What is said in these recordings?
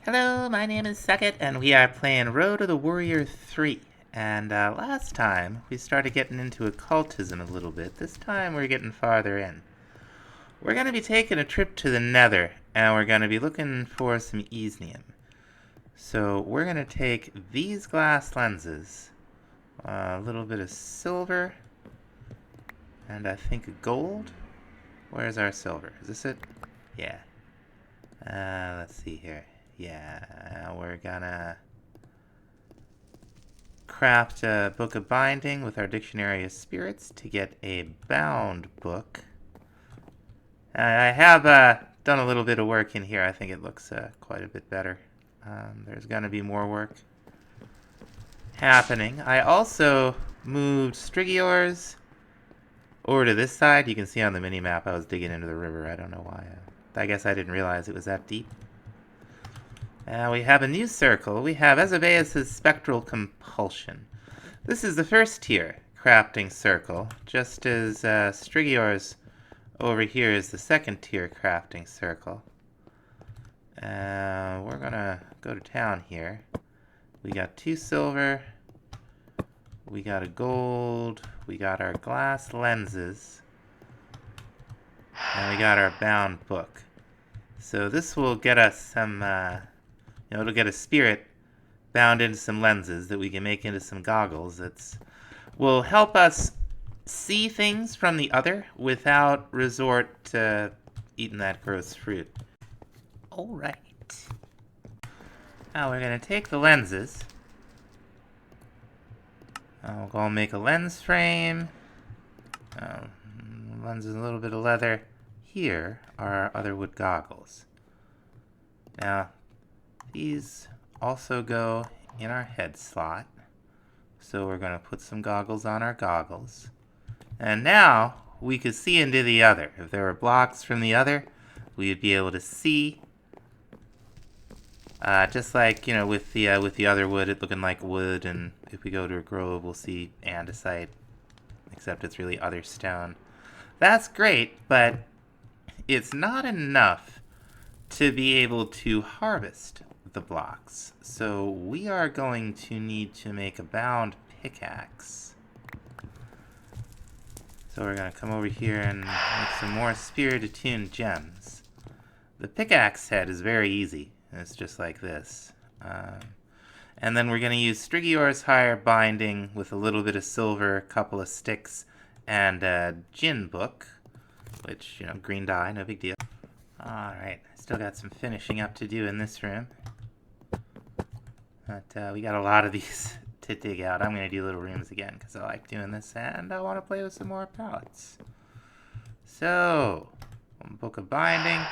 Hello, my name is Suckit, and we are playing Road to the Worrier 3. And last time, we started getting into occultism a little bit. This time, we're getting farther in. We're going to be taking a trip to the Nether, and we're going to be looking for some Easnium. So, we're going to take these glass lenses, a little bit of silver, and I think gold. Where's our silver? Is this it? Yeah. Let's see here. Yeah, we're gonna craft a book of binding with our dictionary of spirits to get a bound book. I have done a little bit of work in here. I think it looks quite a bit better. There's gonna be more work happening. I also moved Strigiors over to this side. You can see on the mini-map I was digging into the river. I don't know why. I guess I didn't realize it was that deep. We have a new circle. We have Ezebeus' Spectral Compulsion. This is the first tier crafting circle, just as Strigior's over here is the second tier crafting circle. We're gonna go to town here. We got 2 silver. We got a gold. We got our glass lenses. And we got our bound book. So this will get us some... it'll get a spirit bound into some lenses that we can make into some goggles that will help us see things from the other without resort to eating that gross fruit. Alright. Now we're going to take the lenses. I'll go and make a lens frame. Lenses, a little bit of leather. Here are our other wood goggles. Now, these also go in our head slot. So we're going to put some goggles on our goggles. And now we could see into the other. If there were blocks from the other, we would be able to see. Just like, with the other wood, it looking like wood. And if we go to a grove, we'll see andesite. Except it's really other stone. That's great, but it's not enough to be able to harvest the blocks. So we are going to need to make a bound pickaxe. So we're going to come over here and make some more spirit-attuned gems. The pickaxe head is very easy. It's just like this. And then we're going to use Strigior's higher binding with a little bit of silver, a couple of sticks, and a gin book. Which, green dye, no big deal. Alright, still got some finishing up to do in this room. But we got a lot of these to dig out. I'm going to do little rooms again because I like doing this and I want to play with some more palettes. So, book of binding.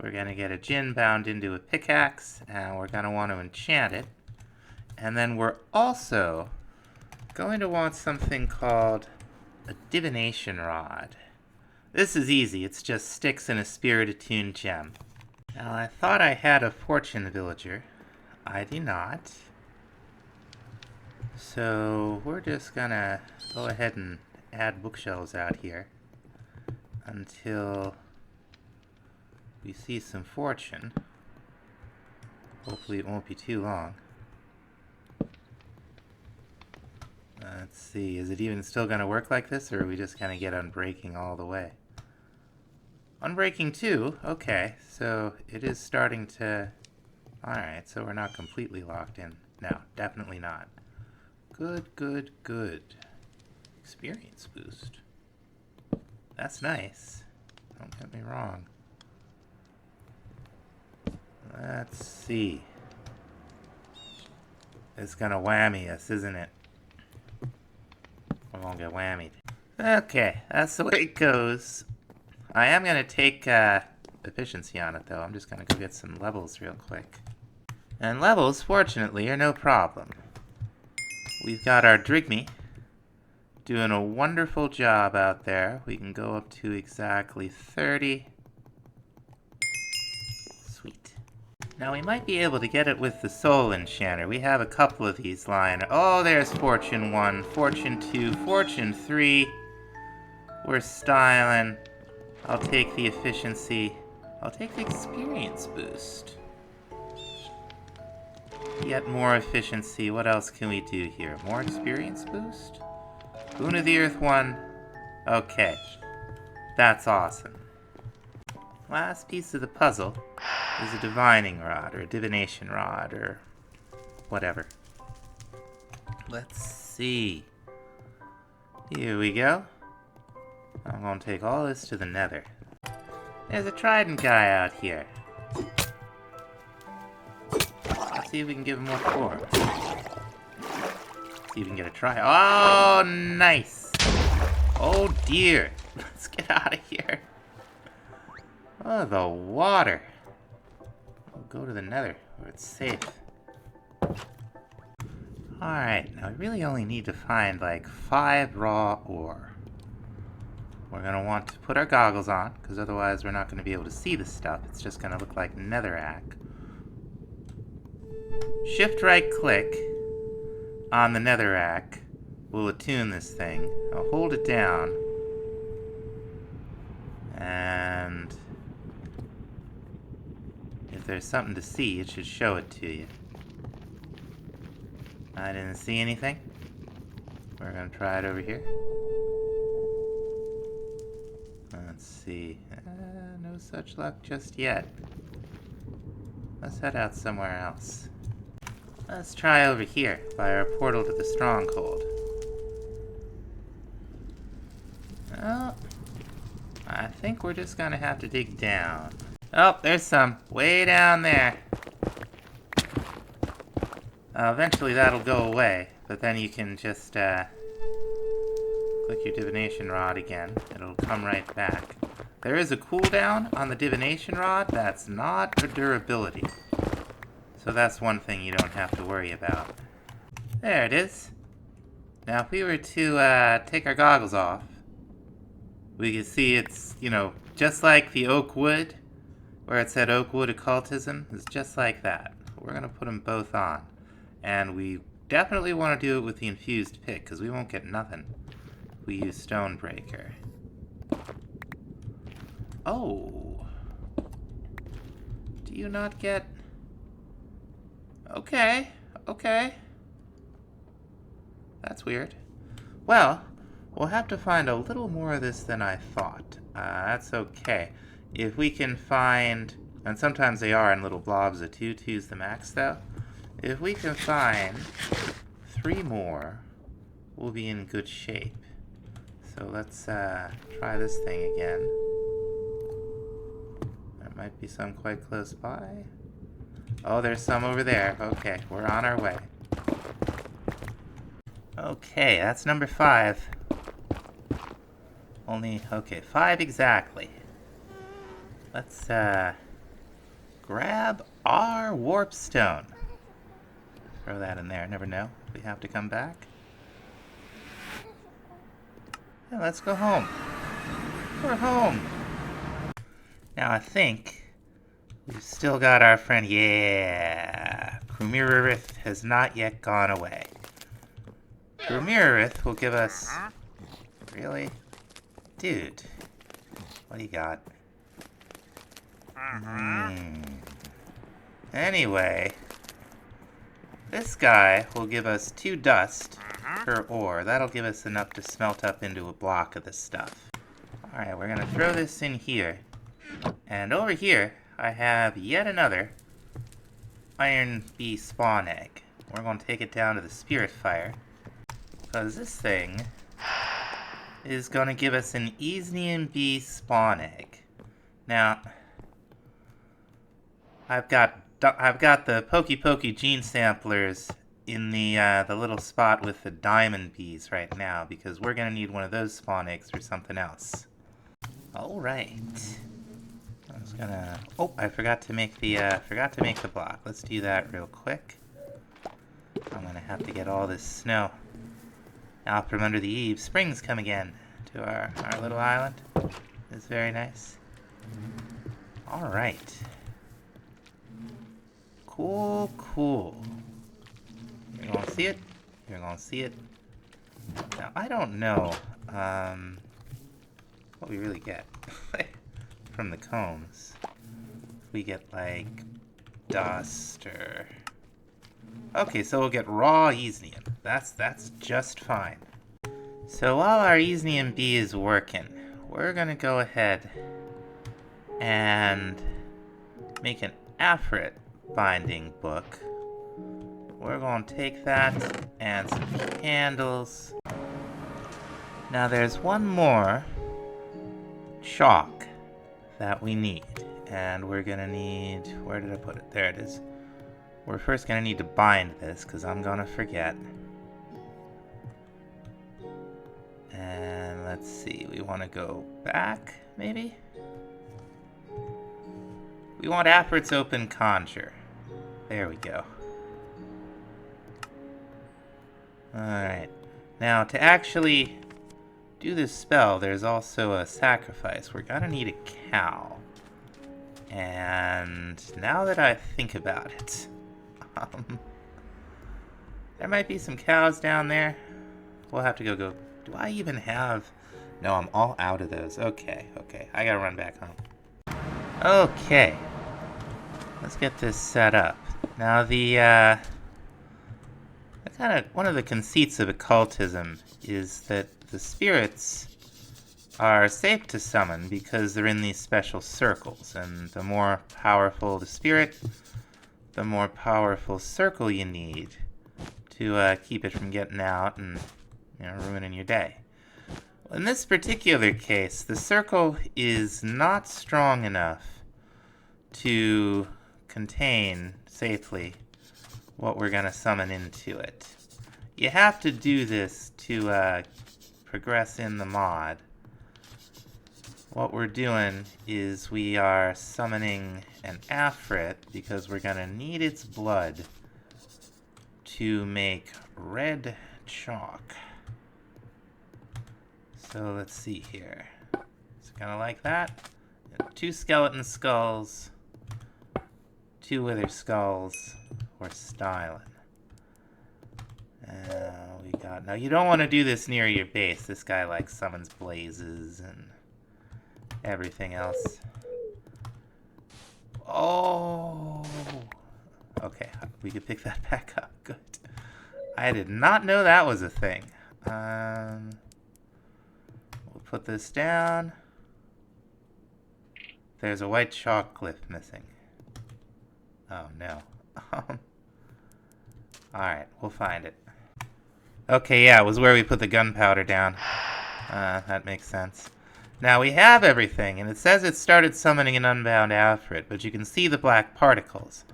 We're going to get a gin bound into a pickaxe and we're going to want to enchant it. And then we're also going to want something called a divination rod. This is easy. It's just sticks and a spirit-attuned gem. Now, I thought I had a fortune villager. I do not. So, we're just gonna go ahead and add bookshelves out here until we see some fortune. Hopefully it won't be too long. Let's see, is it even still gonna work like this, or are we just gonna get unbreaking all the way? Unbreaking 2? Okay, so it is starting to... Alright, so we're not completely locked in. No, definitely not. Good, good, good. Experience boost. That's nice. Don't get me wrong. Let's see. It's gonna whammy us, isn't it? We won't get whammied. Okay, that's the way it goes. I am going to take efficiency on it, though. I'm just going to go get some levels real quick. And levels, fortunately, are no problem. We've got our Drigme doing a wonderful job out there. We can go up to exactly 30. Sweet. Now, we might be able to get it with the Soul Enchanter. We have a couple of these lying. Oh, there's Fortune 1, Fortune 2, Fortune 3. We're styling. I'll take the efficiency. I'll take the experience boost. get more efficiency. What else can we do here? More experience boost? Boon of the Earth 1. Okay. That's awesome. Last piece of the puzzle is a divining rod, or a divination rod, or whatever. Let's see. Here we go. I'm gonna take all this to the nether. There's a trident guy out here. Let's see if we can give him more core. See if we can get a try. Oh, nice! Oh dear. Let's get out of here. Oh, the water. We'll go to the nether where it's safe. Alright, now we really only need to find like 5 raw ore. We're going to want to put our goggles on, because otherwise we're not going to be able to see the stuff. It's just going to look like netherrack. Shift right click on the netherrack will attune this thing. I'll hold it down. And if there's something to see, it should show it to you. I didn't see anything. We're going to try it over here. Let's see. No such luck just yet. Let's head out somewhere else. Let's try over here by our portal to the stronghold. Oh, I think we're just gonna have to dig down. Oh, there's some way down there. Eventually that'll go away, but then you can just click your divination rod again. It'll come right back. There is a cooldown on the divination rod. That's not a durability. So that's one thing you don't have to worry about. There it is. Now if we were to take our goggles off, we can see it's, you know, just like the oak wood, where it said oak wood occultism. It's just like that. We're going to put them both on. And we definitely want to do it with the infused pick, because we won't get nothing if we use Stonebreaker. Oh. Do you not get... Okay, okay. That's weird. Well, we'll have to find a little more of this than I thought. That's okay. If we can find... And sometimes they are in little blobs of 2. 2's the max, though. If we can find 3 more, we'll be in good shape. So let's try this thing again. There might be some quite close by. Oh, there's some over there. Okay, we're on our way. Okay, that's number 5. Okay, 5 exactly. Let's grab our warp stone. Throw that in there, never know. We have to come back. Yeah, let's go home. We're home. Now I think we've still got our friend. Yeah, Worrier has not yet gone away. Worrier will give us... Really? Dude, what do you got? Anyway, this guy will give us 2 dust per ore. That'll give us enough to smelt up into a block of this stuff. Alright, we're gonna throw this in here. And over here, I have yet another iron bee spawn egg. We're gonna take it down to the spirit fire, because this thing is gonna give us an Easnian bee spawn egg. Now, I've got the Pokey gene samplers in the little spot with the diamond bees right now, because we're gonna need one of those spawn eggs for something else. All right. I was gonna. Oh, I forgot to make the block. Let's do that real quick. I'm gonna have to get all this snow out from under the eaves. Spring's come again to our little island. It's very nice. All right. Cool. You're gonna see it. You're gonna see it. Now I don't know what we really get from the combs. If we get like dust or Okay, so we'll get raw Easnium. That's just fine. So while our Easnium B is working, we're gonna go ahead and make an Afrit binding book. We're gonna take that and some candles. Now there's one more chalk that we need, and we're gonna need, where did I put it? There it is. We're first gonna need to bind this, because I'm gonna forget. And let's see, we want to go back, maybe? We want Afrit's Open Conjure. There we go. Alright. Now, to actually do this spell, there's also a sacrifice. We're gonna need a cow. And now that I think about it, there might be some cows down there. We'll have to go. Do I even have... No, I'm all out of those. Okay. I gotta run back home. Okay. Let's get this set up. Now one of the conceits of occultism is that the spirits are safe to summon because they're in these special circles, and the more powerful the spirit, the more powerful circle you need to keep it from getting out and ruining your day. Well, in this particular case, the circle is not strong enough to contain safely what we're going to summon into it. You have to do this to progress in the mod. What we're doing is we are summoning an Afrit because we're going to need its blood to make red chalk. So let's see here. It's kind of like that. 2 skeleton skulls, 2 wither skulls. We're styling. We got... Now, you don't want to do this near your base. This guy, like, summons blazes and everything else. Oh! Okay, we could pick that back up. Good. I did not know that was a thing. We'll put this down. There's a white chalk glyph missing. Oh, no. Alright, we'll find it. Okay, yeah, it was where we put the gunpowder down. That makes sense. Now, we have everything, and it says it started summoning an unbound Afrit, but you can see the black particles.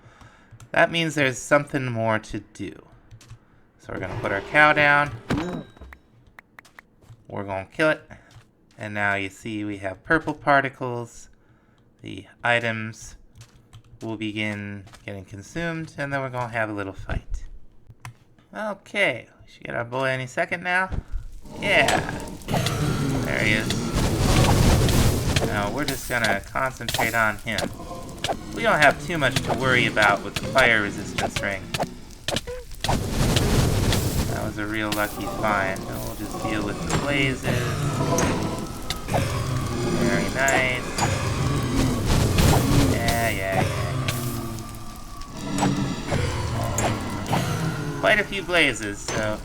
That means there's something more to do. So we're going to put our cow down. We're going to kill it. And now you see we have purple particles. The items will begin getting consumed, and then we're going to have a little fight. Okay, we should get our boy any second now. Yeah, there he is. Now we're just going to concentrate on him. We don't have too much to worry about with the fire resistance ring. That was a real lucky find. And we'll just deal with the blazes. Very nice. Yeah. Quite a few blazes, so,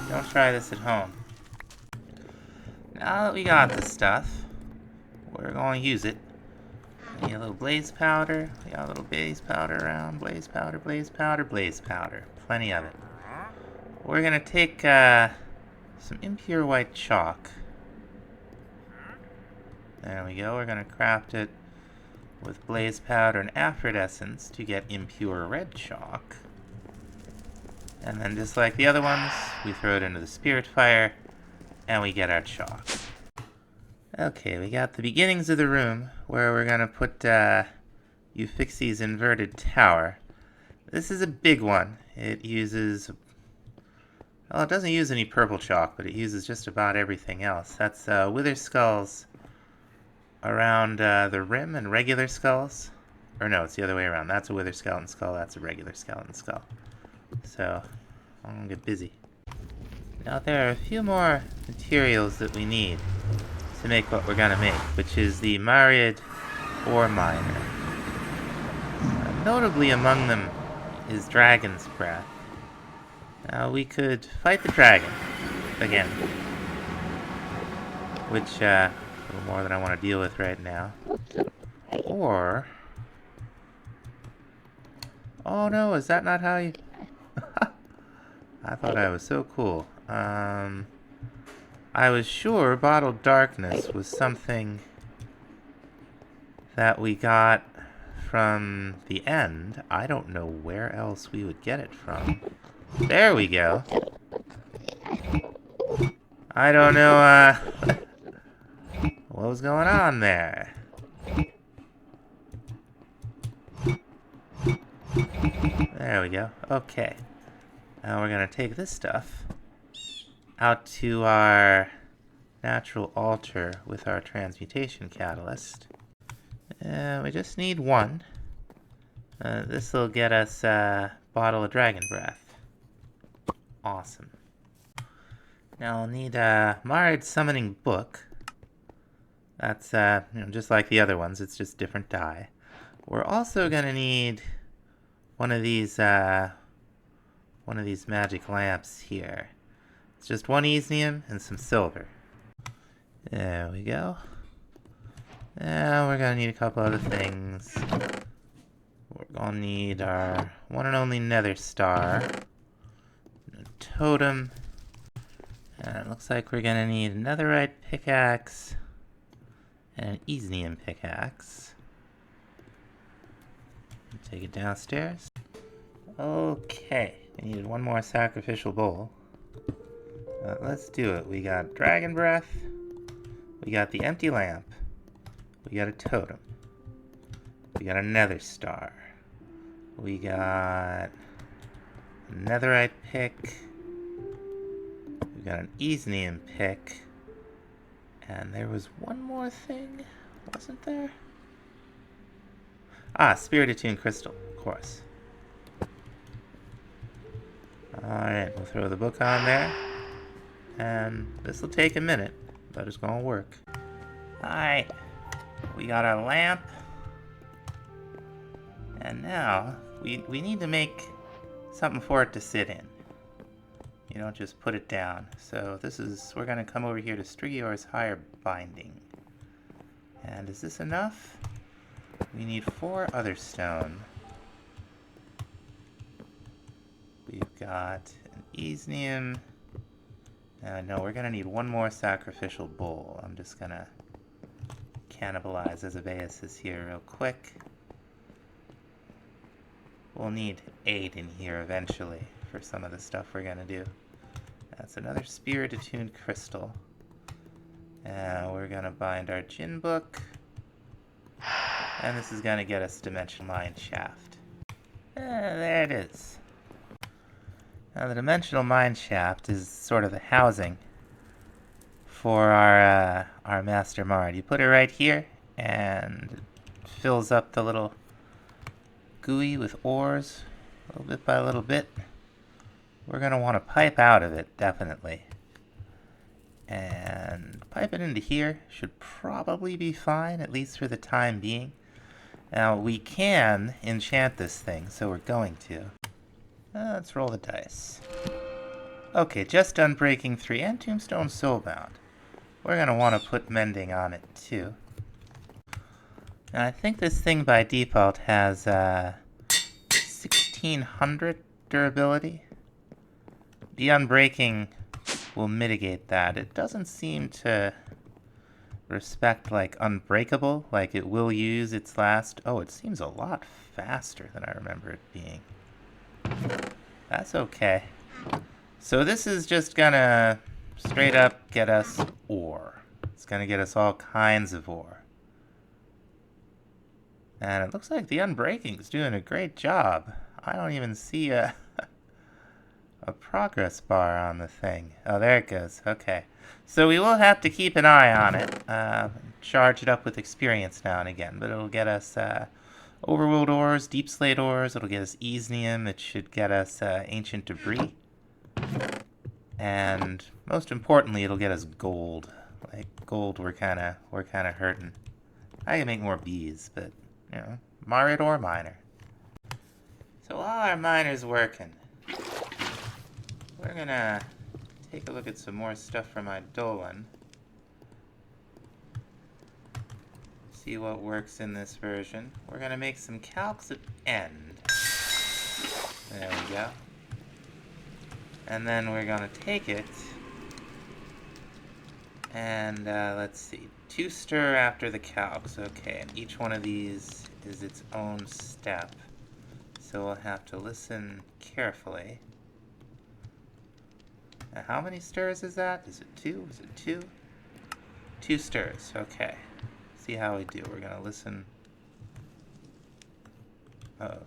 don't try this at home. Now that we got the stuff, we're going to use it. We need a little blaze powder. We got a little blaze powder around. Blaze powder. Plenty of it. We're going to take some impure white chalk. There we go. We're going to craft it with blaze powder and Afrit essence to get impure red chalk. And then just like the other ones, we throw it into the spirit fire and we get our chalk. Okay, we got the beginnings of the room where we're going to put Euphixie's inverted tower. This is a big one. It uses... Well, it doesn't use any purple chalk, but it uses just about everything else. That's wither skulls around the rim and regular skulls. Or no, it's the other way around. That's a wither skeleton skull, that's a regular skeleton skull. So, I'm going to get busy. Now there are a few more materials that we need to make what we're going to make, which is the Myriad Ore Miner. Notably among them is Dragon's Breath. Now we could fight the dragon again, which a little more than I want to deal with right now. Or... oh no, is that not how you... I thought I was so cool. I was sure Bottled Darkness was something that we got from the end. I don't know where else we would get it from. There we go. I don't know, what was going on there? There we go. Okay. Now we're gonna take this stuff out to our natural altar with our transmutation catalyst. We just need one. This will get us a bottle of Dragon Breath. Awesome. Now I'll need a Marred Summoning Book. That's just like the other ones, it's just different dye. We're also gonna need one of these magic lamps here. It's just one Easnium and some silver. There we go. Now we're gonna need a couple other things. We're gonna need our one and only Nether Star, a totem, and it looks like we're gonna need a netherite pickaxe and an Easnium pickaxe. Take it downstairs. Okay, we needed one more sacrificial bowl. Let's do it. We got Dragon Breath, we got the empty lamp, we got a totem, we got a Nether Star, we got a netherite pick, we got an Easnium pick, and there was one more thing, wasn't there? Ah, Spirit Attuned Crystal, of course. Alright, we'll throw the book on there. And this will take a minute, but it's gonna work. Alright, we got our lamp. And now, we need to make something for it to sit in. You don't just put it down. So we're gonna come over here to Strigior's Higher Binding. And is this enough? We need 4 other stone. We've got an Easnium. No, we're gonna need one more sacrificial bowl. I'm just gonna cannibalize Azabeus here real quick. We'll need 8 in here eventually for some of the stuff we're gonna do. That's another Spirit Attuned Crystal. We're gonna bind our Djinn Book. And this is gonna get us Dimensional Mine Shaft. There it is. Now the Dimensional Mine Shaft is sort of the housing for our Master Mard. You put it right here, and it fills up the little GUI with ores, little bit by little bit. We're gonna want to pipe out of it, definitely. And pipe it into here should probably be fine, at least for the time being. Now we can enchant this thing, so we're going to. Let's roll the dice. Okay, just Unbreaking 3 and Tombstone Soulbound. We're gonna want to put Mending on it too. Now I think this thing by default has 1600 durability. The Unbreaking will mitigate that. It doesn't seem to respect like Unbreakable, like it will use its last... oh, it seems a lot faster than I remember it being. That's okay. So this is just gonna straight up get us ore. It's gonna get us all kinds of ore. And it looks like the Unbreaking's doing a great job. I don't even see a progress bar on the thing. Oh, there it goes. Okay. So we will have to keep an eye on it. Charge it up with experience now and again. But it'll get us Overworld ores, Deep Slate ores. It'll get us Easnium. It should get us Ancient Debris. And most importantly, it'll get us gold. Like gold, we're kind of hurting. I can make more bees, but you know, Marred ore miner. So while our miner's working, we're gonna take a look at some more stuff from my Dolan. See what works in this version. We're gonna make some calcs at end. There we go. And then we're gonna take it and let's see, 2 stir after the calcs. Okay, and each one of these is its own step, so we'll have to listen carefully. Now, how many stirs is that? Is it 2? Is it 2? 2 stirs. Okay. See how we do. We're gonna listen. Uh-oh.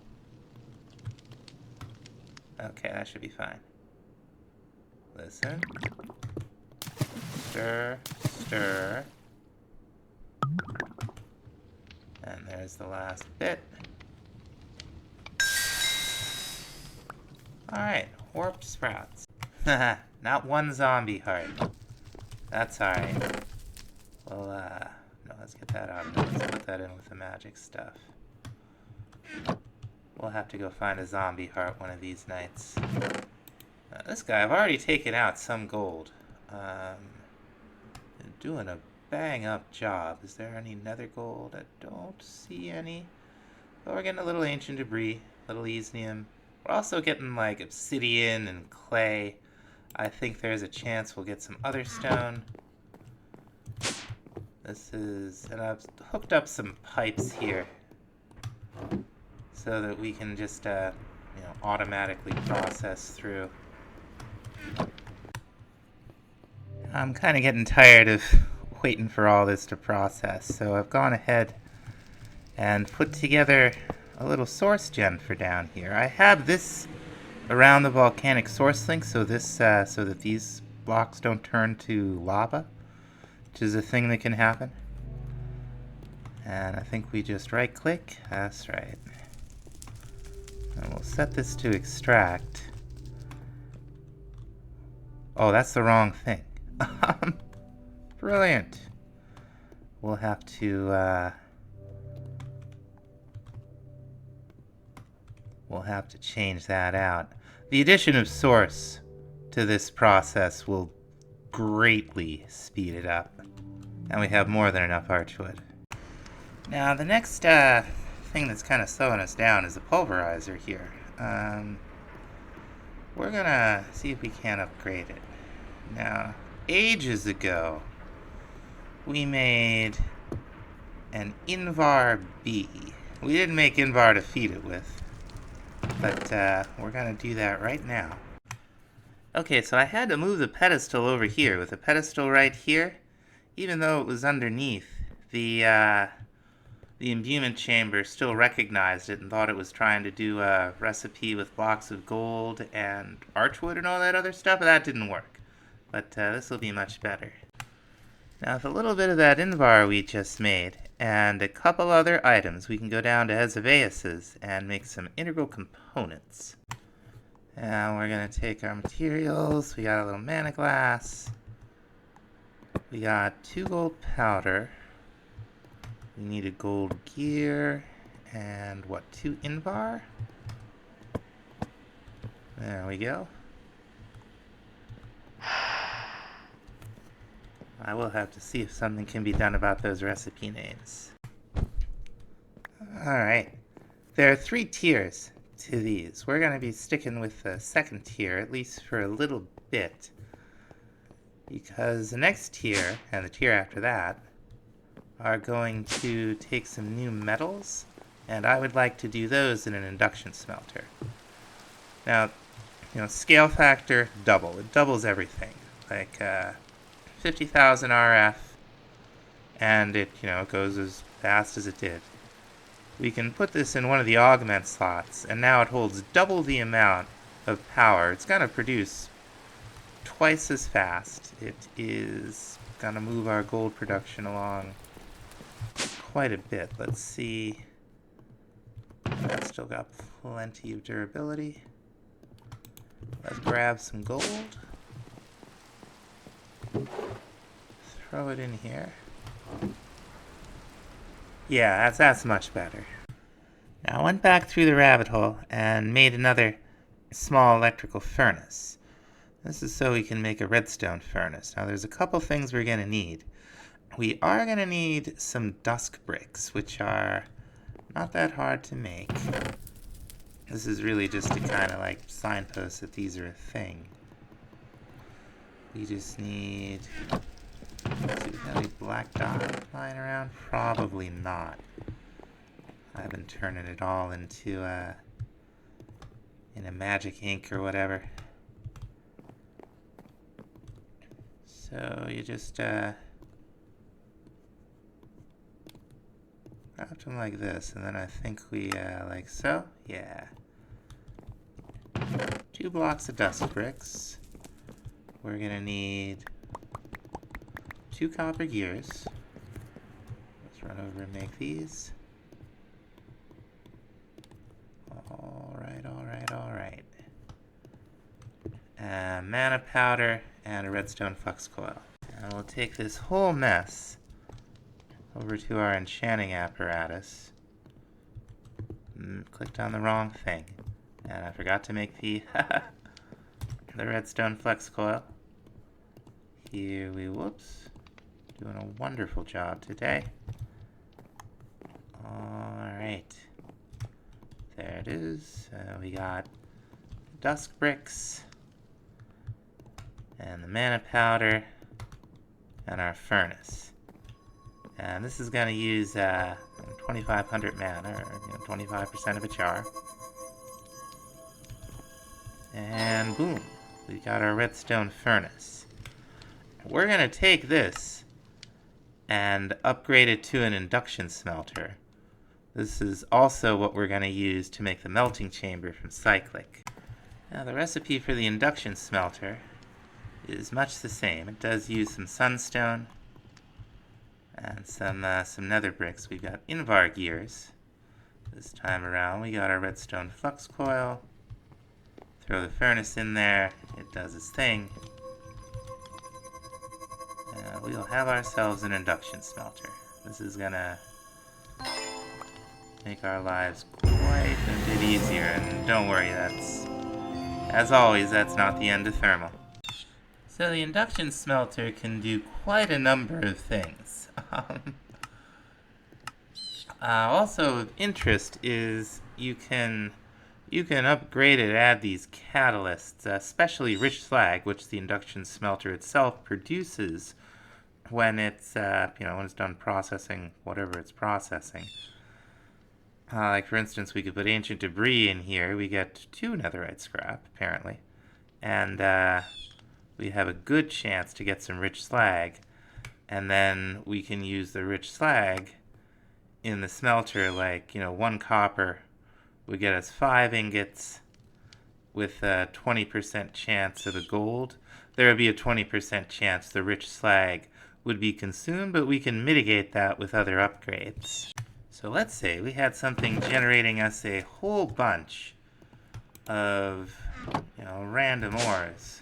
Okay, that should be fine. Listen. Stir, stir. And there's the last bit. Alright, warp sprouts. Haha, not one zombie heart. That's alright. Well, no, let's get that out of there. Let's put that in with the magic stuff. We'll have to go find a zombie heart one of these nights. This guy, I've already taken out some gold. Doing a bang-up job. Is there any nether gold? I don't see any. But we're getting a little ancient debris, a little easnium. We're also getting, like, obsidian and clay. I think there's a chance we'll get some other stone. This is... and I've hooked up some pipes here so that we can just, automatically process through. I'm kind of getting tired of waiting for all this to process, so I've gone ahead and put together a little source gen for down here. I have this around the volcanic source link, so this so that these blocks don't turn to lava, which is a thing that can happen. And I think we just right-click. That's right. And we'll set this to extract. Oh, that's the wrong thing. Brilliant. We'll have to change that out. The addition of source to this process will greatly speed it up. And we have more than enough archwood. Now the next thing that's kind of slowing us down is the pulverizer here. We're gonna see if we can upgrade it. Now, ages ago, we made an Invar B. We didn't make Invar to feed it with, but we're gonna do that right now. Okay, so I had to move the pedestal over here. With the pedestal right here, even though it was underneath, the imbuement chamber still recognized it and thought it was trying to do a recipe with blocks of gold and archwood and all that other stuff, but that didn't work. But this will be much better. Now with a little bit of that Invar we just made, and a couple other items, we can go down to Hezeveus's and make some integral components. Now we're going to take our materials. We got a little mana glass. We got 2 gold powder. We need a gold gear. And what, 2 Invar? There we go. I will have to see if something can be done about those recipe names. Alright. There are 3 tiers to these. We're going to be sticking with the second tier, at least for a little bit. Because the next tier, and the tier after that, are going to take some new metals, and I would like to do those in an induction smelter. Now, scale factor, double. It doubles everything. Like, 50,000 RF, and it, goes as fast as it did. We can put this in one of the augment slots, and now it holds double the amount of power. It's going to produce twice as fast. It is going to move our gold production along quite a bit. Let's see. That's still got plenty of durability. Let's grab some gold. Throw it in here. Yeah, that's much better. Now I went back through the rabbit hole and made another small electrical furnace. This is so we can make a redstone furnace. Now there's a couple things we're going to need. We are going to need some dusk bricks, which are not that hard to make. This is really just to kind of like signpost that these are a thing. We just need... Do we have any black dot lying around? Probably not. I've been turning it all into in a magic ink or whatever. So you just wrap them like this, and then I think we like so. Yeah. 2 blocks of dust bricks. We're gonna need 2 copper gears. Let's run over and make these. Alright. Mana powder and a redstone flux coil. And we'll take this whole mess over to our enchanting apparatus. Clicked on the wrong thing. And I forgot to make the redstone flux coil. Here we, whoops. Doing a wonderful job today. Alright. There it is. We got dusk bricks, and the mana powder, and our furnace. And this is going to use 2,500 mana, or 25% of a char. And boom, we got our redstone furnace. We're going to take this and upgrade it to an induction smelter. This is also what we're going to use to make the melting chamber from cyclic. Now the recipe for the induction smelter is much the same. It does use some sunstone and some nether bricks. We've got invar gears. This time around we got our redstone flux coil. Throw the furnace in there. It does its thing. We'll have ourselves an induction smelter. This is gonna make our lives quite a bit easier, and don't worry, that's, as always, that's not the end of thermal. So the induction smelter can do quite a number of things. Also of interest is you can upgrade it, add these catalysts, especially rich slag, which the induction smelter itself produces when it's when it's done processing whatever it's processing. Like for instance, we could put ancient debris in here. We get 2 netherite scrap apparently, and we have a good chance to get some rich slag, and then we can use the rich slag in the smelter. Like 1 copper would get us 5 ingots with a 20% chance of a gold. There would be a 20% chance the rich slag would be consumed, but we can mitigate that with other upgrades. So let's say we had something generating us a whole bunch of random ores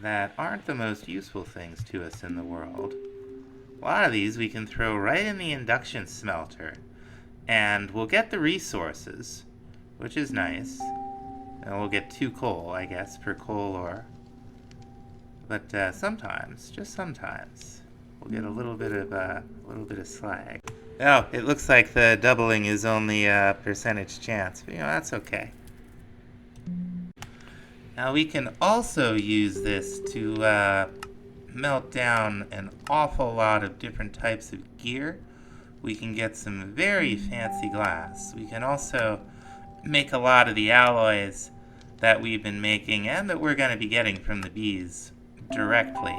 that aren't the most useful things to us in the world. A lot of these we can throw right in the induction smelter, and we'll get the resources, which is nice. And we'll get 2 coal, I guess, per coal ore. But sometimes, just sometimes, we'll get a little bit of slag. Oh, it looks like the doubling is only a percentage chance, but that's okay. Now we can also use this to melt down an awful lot of different types of gear. We can get some very fancy glass. We can also make a lot of the alloys that we've been making and that we're going to be getting from the bees directly.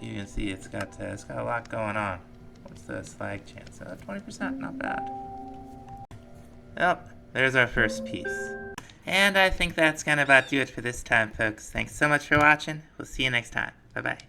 You can see it's got a lot going on. What's the slag chance? 20%, not bad. Well, there's our first piece. And I think that's gonna about do it for this time, folks. Thanks so much for watching. We'll see you next time. Bye-bye.